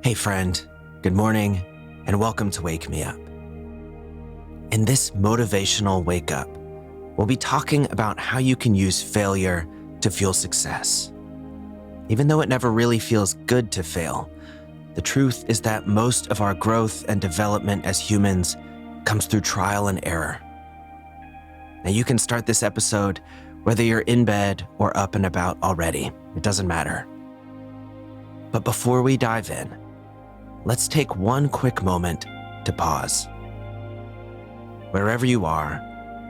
Hey friend, good morning, and welcome to Wake Me Up. In this motivational wake up, we'll be talking about how you can use failure to fuel success. Even though it never really feels good to fail, the truth is that most of our growth and development as humans comes through trial and error. Now you can start this episode whether you're in bed or up and about already. It doesn't matter. But before we dive in, let's take one quick moment to pause. Wherever you are,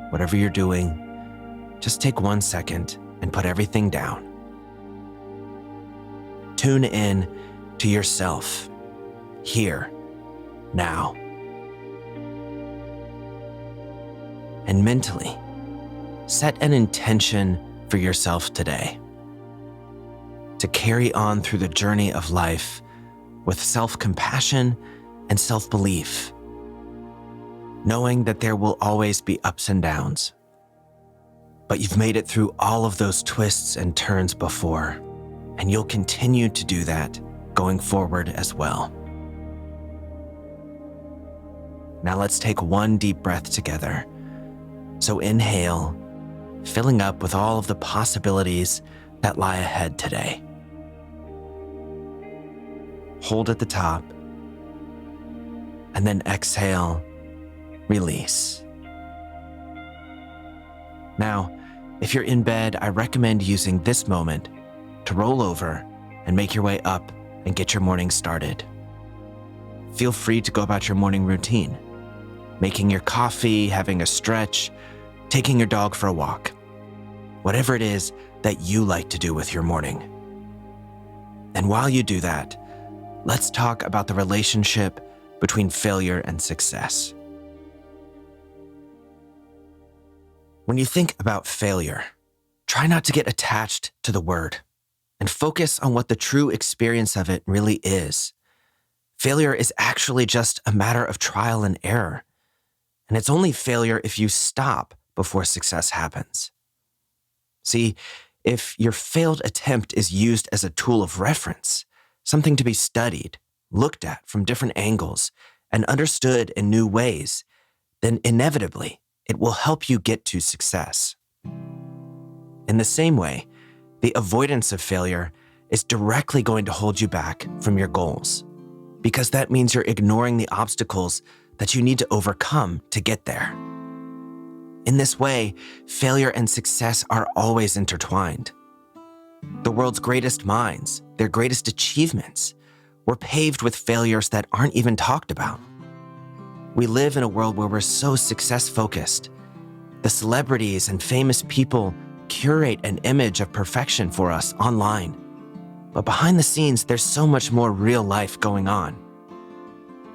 whatever you're doing, just take 1 second and put everything down. Tune in to yourself, here, now. And mentally, set an intention for yourself today to carry on through the journey of life with self-compassion and self-belief, knowing that there will always be ups and downs. But you've made it through all of those twists and turns before, and you'll continue to do that going forward as well. Now let's take one deep breath together. So inhale, filling up with all of the possibilities that lie ahead today. Hold at the top, and then exhale, release. Now, if you're in bed, I recommend using this moment to roll over and make your way up and get your morning started. Feel free to go about your morning routine, making your coffee, having a stretch, taking your dog for a walk, whatever it is that you like to do with your morning. And while you do that, let's talk about the relationship between failure and success. When you think about failure, try not to get attached to the word and focus on what the true experience of it really is. Failure is actually just a matter of trial and error, and it's only failure if you stop before success happens. See, if your failed attempt is used as a tool of reference, something to be studied, looked at from different angles, and understood in new ways, then inevitably it will help you get to success. In the same way, the avoidance of failure is directly going to hold you back from your goals, because that means you're ignoring the obstacles that you need to overcome to get there. In this way, failure and success are always intertwined. The world's greatest minds, their greatest achievements, were paved with failures that aren't even talked about. We live in a world where we're so success-focused. The celebrities and famous people curate an image of perfection for us online. But behind the scenes, there's so much more real life going on.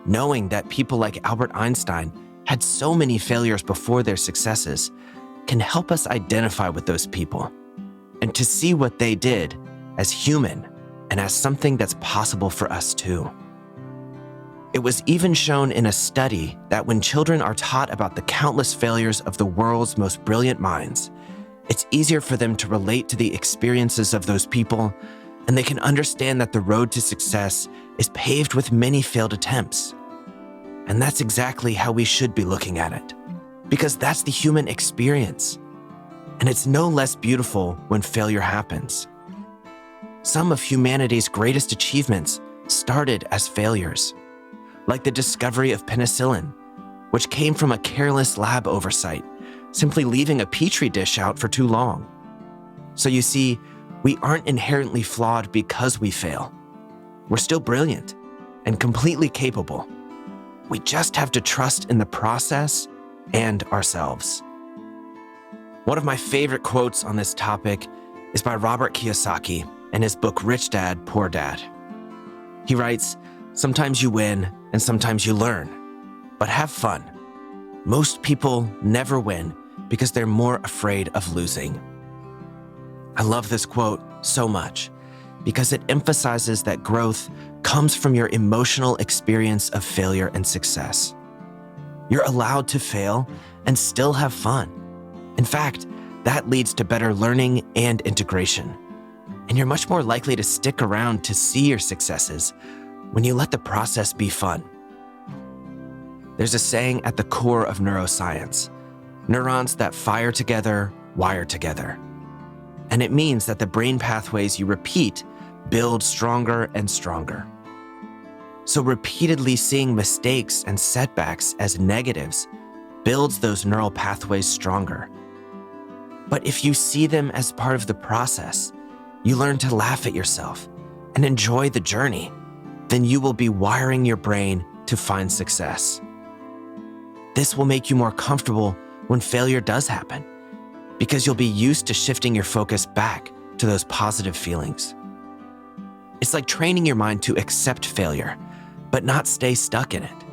Knowing that people like Albert Einstein had so many failures before their successes can help us identify with those people and to see what they did as human and as something that's possible for us too. It was even shown in a study that when children are taught about the countless failures of the world's most brilliant minds, it's easier for them to relate to the experiences of those people, and they can understand that the road to success is paved with many failed attempts. And that's exactly how we should be looking at it, because that's the human experience. And it's no less beautiful when failure happens. Some of humanity's greatest achievements started as failures, like the discovery of penicillin, which came from a careless lab oversight, simply leaving a petri dish out for too long. So you see, we aren't inherently flawed because we fail. We're still brilliant and completely capable. We just have to trust in the process and ourselves. One of my favorite quotes on this topic is by Robert Kiyosaki in his book Rich Dad, Poor Dad. He writes, "Sometimes you win and sometimes you learn, but have fun. Most people never win because they're more afraid of losing." I love this quote so much because it emphasizes that growth comes from your emotional experience of failure and success. You're allowed to fail and still have fun. In fact, that leads to better learning and integration. And you're much more likely to stick around to see your successes when you let the process be fun. There's a saying at the core of neuroscience: neurons that fire together, wire together. And it means that the brain pathways you repeat build stronger and stronger. So repeatedly seeing mistakes and setbacks as negatives builds those neural pathways stronger. But if you see them as part of the process, you learn to laugh at yourself and enjoy the journey, then you will be wiring your brain to find success. This will make you more comfortable when failure does happen, because you'll be used to shifting your focus back to those positive feelings. It's like training your mind to accept failure, but not stay stuck in it.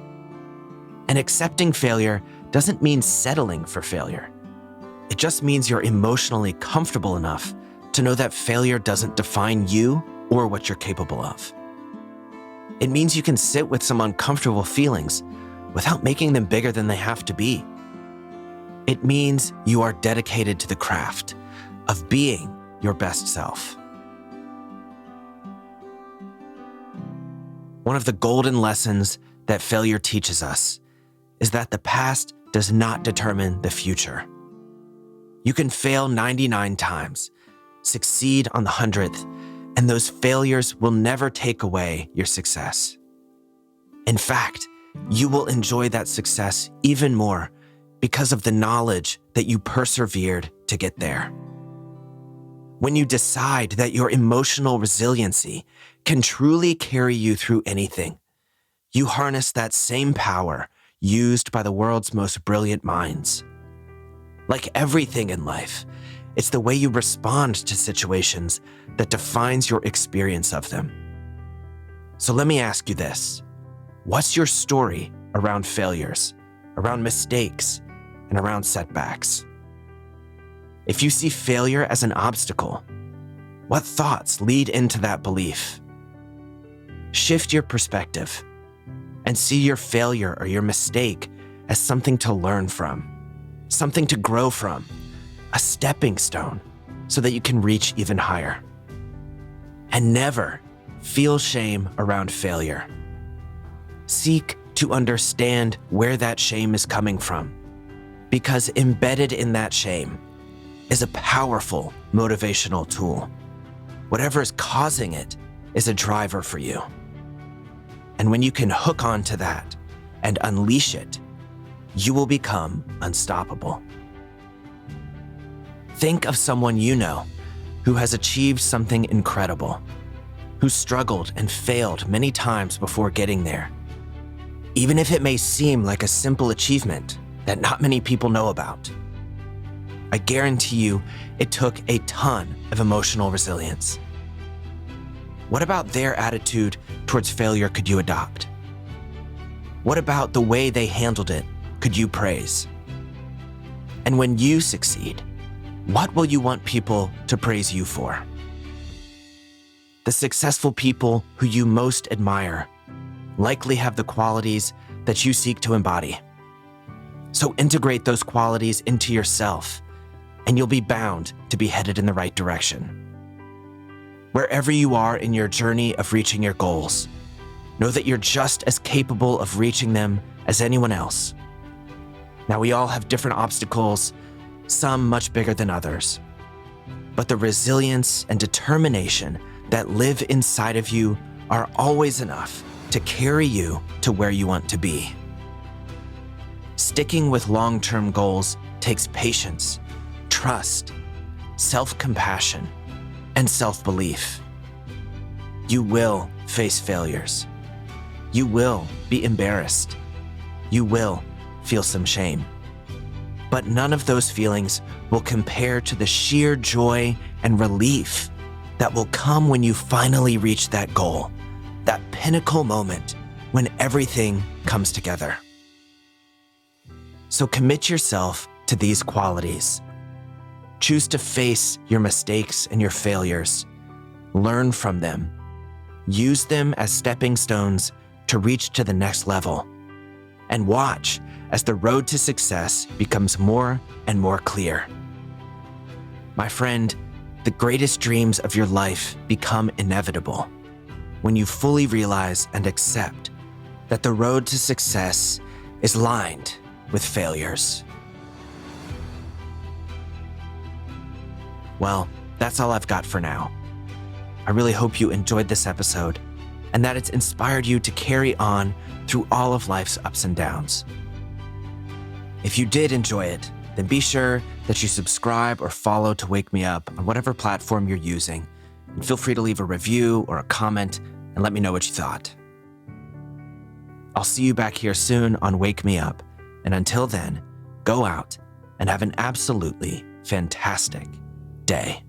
And accepting failure doesn't mean settling for failure. It just means you're emotionally comfortable enough to know that failure doesn't define you or what you're capable of. It means you can sit with some uncomfortable feelings without making them bigger than they have to be. It means you are dedicated to the craft of being your best self. One of the golden lessons that failure teaches us is that the past does not determine the future. You can fail 99 times, succeed on the 100th, and those failures will never take away your success. In fact, you will enjoy that success even more because of the knowledge that you persevered to get there. When you decide that your emotional resiliency can truly carry you through anything, you harness that same power used by the world's most brilliant minds. Like everything in life, it's the way you respond to situations that defines your experience of them. So let me ask you this: what's your story around failures, around mistakes, and around setbacks? If you see failure as an obstacle, what thoughts lead into that belief? Shift your perspective and see your failure or your mistake as something to learn from, something to grow from, a stepping stone so that you can reach even higher. And never feel shame around failure. Seek to understand where that shame is coming from, because embedded in that shame is a powerful motivational tool. Whatever is causing it is a driver for you. And when you can hook onto that and unleash it, you will become unstoppable. Think of someone you know who has achieved something incredible, who struggled and failed many times before getting there. Even if it may seem like a simple achievement that not many people know about, I guarantee you it took a ton of emotional resilience. What about their attitude towards failure could you adopt? What about the way they handled it could you praise? And when you succeed, what will you want people to praise you for? The successful people who you most admire likely have the qualities that you seek to embody. So integrate those qualities into yourself, and you'll be bound to be headed in the right direction. Wherever you are in your journey of reaching your goals, know that you're just as capable of reaching them as anyone else. Now, we all have different obstacles, some much bigger than others. But the resilience and determination that live inside of you are always enough to carry you to where you want to be. Sticking with long-term goals takes patience, trust, self-compassion, and self-belief. You will face failures. You will be embarrassed. You will feel some shame. But none of those feelings will compare to the sheer joy and relief that will come when you finally reach that goal, that pinnacle moment when everything comes together. So commit yourself to these qualities. Choose to face your mistakes and your failures. Learn from them. Use them as stepping stones to reach to the next level. And watch as the road to success becomes more and more clear. My friend, the greatest dreams of your life become inevitable when you fully realize and accept that the road to success is lined with failures. Well, that's all I've got for now. I really hope you enjoyed this episode and that it's inspired you to carry on through all of life's ups and downs. If you did enjoy it, then be sure that you subscribe or follow to wake me up on whatever platform you're using, and feel free to leave a review or a comment and let me know what you thought. I'll see you back here soon on Wake Me Up, and until then, go out and have an absolutely fantastic day.